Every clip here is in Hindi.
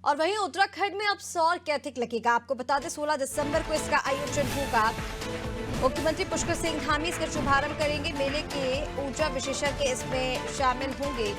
और वहीं उत्तराखंड में अब सौर कैथिक लगेगा। आपको बता दें 16 दिसंबर को इसका आयोजन होगा। मुख्यमंत्री पुष्कर सिंह धामी इसका शुभारंभ करेंगे। मेले के ऊर्जा विशेषज्ञ इसमें शामिल होंगे।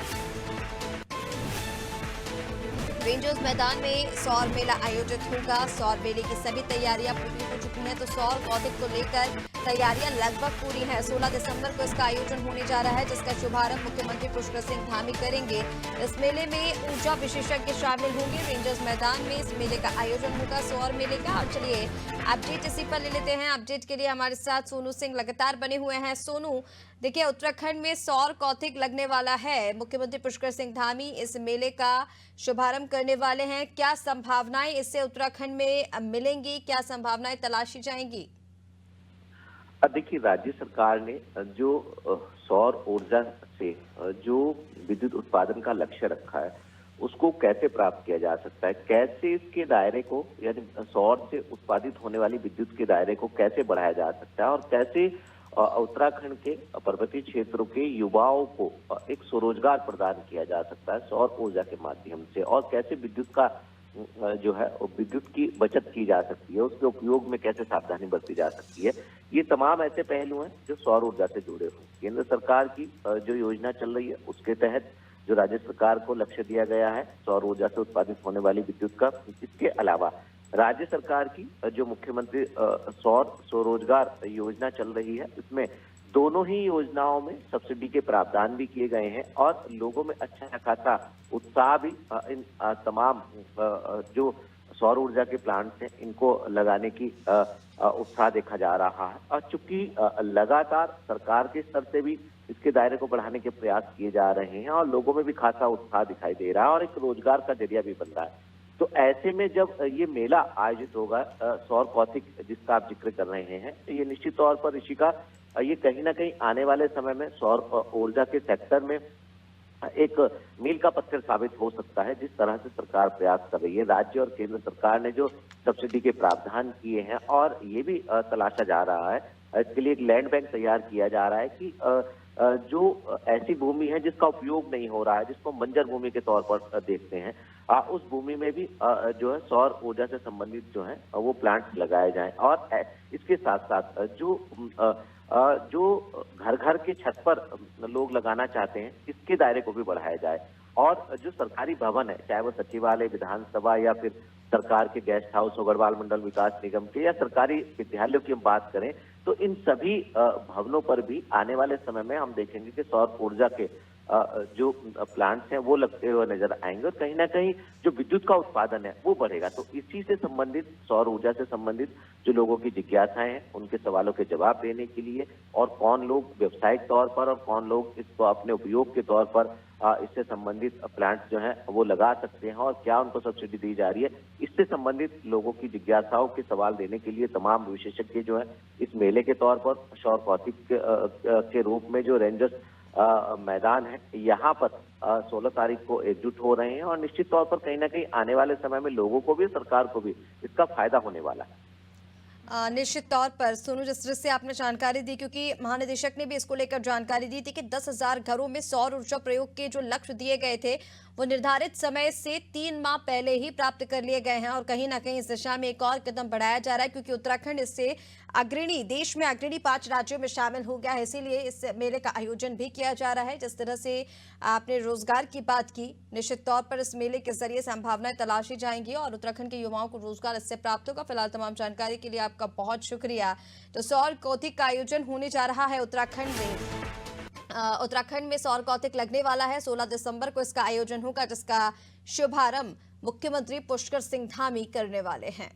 रेंजर्स मैदान में सौर मेला आयोजित होगा। सौर मेले की सभी तैयारियां पूरी हो चुकी हैं, तो सौर कौतिक को लेकर तैयारियां लगभग पूरी हैं। 16 दिसंबर को इसका आयोजन होने जा रहा है, जिसका शुभारंभ मुख्यमंत्री पुष्कर सिंह धामी करेंगे। इस मेले में ऊर्जा विशेषज्ञ शामिल होंगे। रेंजर्स मैदान में इस मेले का आयोजन होगा, सौर मेले का। और चलिए अपडेट इसी पर ले लेते हैं। अपडेट के लिए हमारे साथ सोनू सिंह लगातार बने हुए हैं। सोनू, देखिए उत्तराखंड में सौर कौतिक लगने वाला है। मुख्यमंत्री पुष्कर सिंह धामी इस मेले का शुभारंभ करने वाले हैं। क्या संभावनाएं इससे उत्तराखंड में मिलेंगी, क्या संभावनाएं तलाशी जाएंगी? देखिए, राज्य सरकार ने जो सौर ऊर्जा से जो विद्युत उत्पादन का लक्ष्य रखा है, उसको कैसे प्राप्त किया जा सकता है, कैसे इसके दायरे को, यानी सौर से उत्पादित होने वाली विद्युत के दायरे को कैसे बढ़ाया जा सकता है, और कैसे उत्तराखंड के पर्वतीय क्षेत्रों के युवाओं को एक स्वरोजगार प्रदान किया जा सकता है सौर ऊर्जा के माध्यम से, और कैसे विद्युत का जो है विद्युत की बचत की जा सकती है, उसके उपयोग में कैसे सावधानी बरती जा सकती है। ये तमाम ऐसे पहलू हैं जो सौर ऊर्जा से जुड़े हुए। केंद्र सरकार की जो योजना चल रही है, उसके तहत जो राज्य सरकार को लक्ष्य दिया गया है सौर ऊर्जा से उत्पादित होने वाली विद्युत का, इसके अलावा राज्य सरकार की जो मुख्यमंत्री सौर स्वरोजगार योजना चल रही है, इसमें दोनों ही योजनाओं में सब्सिडी के प्रावधान भी किए गए हैं, और लोगों में अच्छा खासा उत्साह भी इन तमाम जो सौर ऊर्जा के प्लांट्स हैं, इनको लगाने की उत्साह देखा जा रहा है। और चूंकि लगातार सरकार के स्तर से भी इसके दायरे को बढ़ाने के प्रयास किए जा रहे हैं, और लोगों में भी खासा उत्साह दिखाई दे रहा है, और एक रोजगार का जरिया भी बन रहा है। तो ऐसे में जब ये मेला आयोजित होगा सौर कौतिक जिसका आप जिक्र कर रहे हैं, तो ये निश्चित तौर पर ऋषिका ये कहीं ना कहीं आने वाले समय में सौर ऊर्जा के सेक्टर में एक मील का पत्थर साबित हो सकता है। जिस तरह से सरकार प्रयास कर रही है, राज्य और केंद्र सरकार ने जो सब्सिडी के प्रावधान किए हैं, और ये भी तलाशा जा रहा है, इसके लिए एक लैंड बैंक तैयार किया जा रहा है कि जो ऐसी भूमि है जिसका उपयोग नहीं हो रहा है, जिसको बंजर भूमि के तौर पर देखते हैं, उस भूमि में भी जो है सौर ऊर्जा से संबंधित जो है वो प्लांट्स लगाए जाएं। और इसके साथ साथ जो घर घर के छत पर लोग लगाना चाहते हैं, इसके दायरे को भी बढ़ाया जाए। और जो सरकारी भवन है, चाहे वो सचिवालय, विधानसभा, या फिर सरकार के गेस्ट हाउस हो, गढ़वाल मंडल विकास निगम के, या सरकारी विद्यालयों की हम बात करें, तो इन सभी भवनों पर भी आने वाले समय में हम देखेंगे कि सौर ऊर्जा के जो प्लांट्स हैं वो लगते हुए नजर आएंगे, और कहीं ना कहीं जो विद्युत का उत्पादन है वो बढ़ेगा। तो इसी से संबंधित, सौर ऊर्जा से संबंधित जो लोगों की जिज्ञासाएं हैं, उनके सवालों के जवाब देने के लिए, और कौन लोग व्यवसायिक तौर पर और कौन लोग इसको अपने उपयोग के तौर पर इससे संबंधित प्लांट्स जो है वो लगा सकते हैं, और क्या उनको सब्सिडी दी जा रही है, इससे संबंधित लोगों की जिज्ञासाओं के सवाल देने के लिए तमाम विशेषज्ञ जो है इस मेले के तौर पर सौर कौतिक के रूप में जो रेंजर्स मैदान है, यहाँ पर 16 तारीख को एकजुट हो रहे हैं। और निश्चित तौर पर कहीं ना कहीं आने वाले समय में लोगों को भी, सरकार को भी इसका फायदा होने वाला है। निश्चित तौर पर सोनू, जिस तरह से आपने जानकारी दी, क्योंकि महानिदेशक ने भी इसको लेकर जानकारी दी थी कि 10,000 घरों में सौर ऊर्जा प्रयोग के जो लक्ष्य दिए गए थे वो निर्धारित समय से 3 माह पहले ही प्राप्त कर लिए गए हैं, और कहीं ना कहीं इस दिशा में एक और कदम बढ़ाया जा रहा है, क्योंकि उत्तराखंड इससे अग्रणी, देश में अग्रणी 5 राज्यों में शामिल हो गया है। इसीलिए इस मेले का आयोजन भी किया जा रहा है। जिस तरह से आपने रोजगार की बात की, निश्चित तौर पर इस मेले के जरिए संभावनाएं तलाशी जाएंगी और उत्तराखंड के युवाओं को रोजगार इससे प्राप्त होगा। फिलहाल तमाम जानकारी के लिए आपका बहुत शुक्रिया। तो सौर कौतिक का आयोजन होने जा रहा है उत्तराखंड में। उत्तराखंड में सौर कौतिक लगने वाला है। 16 दिसंबर को इसका आयोजन होगा, जिसका शुभारंभ मुख्यमंत्री पुष्कर सिंह धामी करने वाले हैं।